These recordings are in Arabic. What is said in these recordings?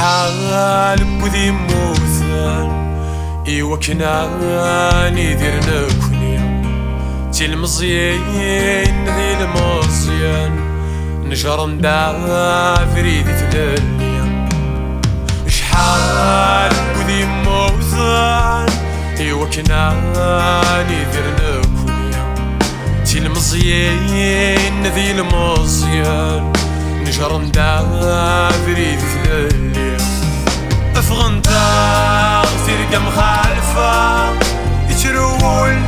شحال بوذي موثان إيوا كنا ندير نكوني تي المزيان ذي المزيان نجر ندع فريدي تلالي شحال بوذي موثان إيوا كنا ندير نكوني تي المزيان ذي المزيان نجر ندع فريدي تلالي أفغنتا تلقى مخالفة يترول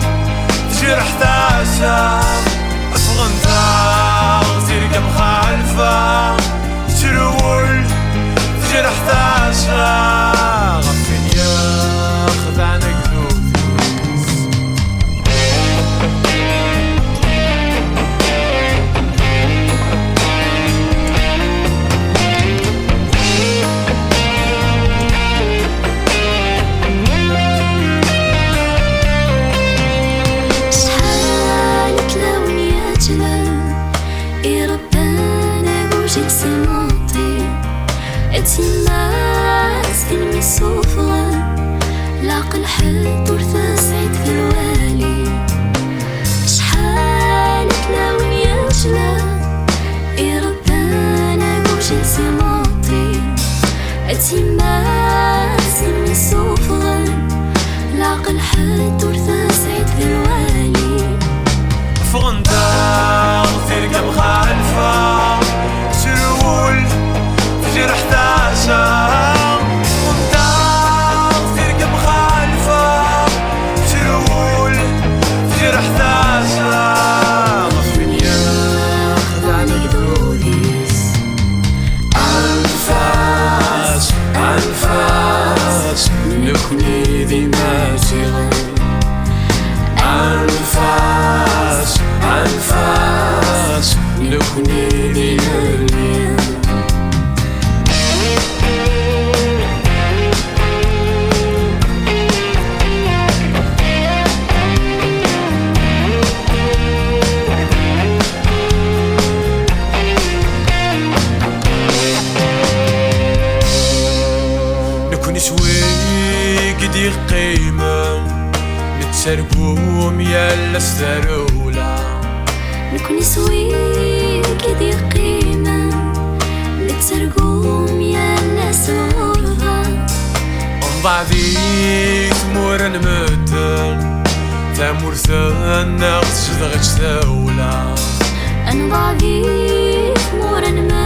تجرح تاسا أفغنتا تلقى مخالفة يترول تجرح تاسا غفين ياخذ عنك تماس كلمي صوفغا لاق الحد ورثا سعيد في الوالي شحال تلاون يا جلا يا ربانا بوجه سماطي تماس كلمي صوفغا لاق الحد ورثا سعيد في الوالي فغنتا تلقى مخالفة ترول تجرح تاسا نكوني ديما تيغن أنفاس أنفاس نكوني ديما الليل نكوني سوي قدي قيمة نتسرقوم يا السترولا نكوني سوي قدي قيمة نتسرقوم يا السورغا بعدي تمور نمدن تامور ثنا غتشدغ تشتاولا أنا بعدي تمور نمدن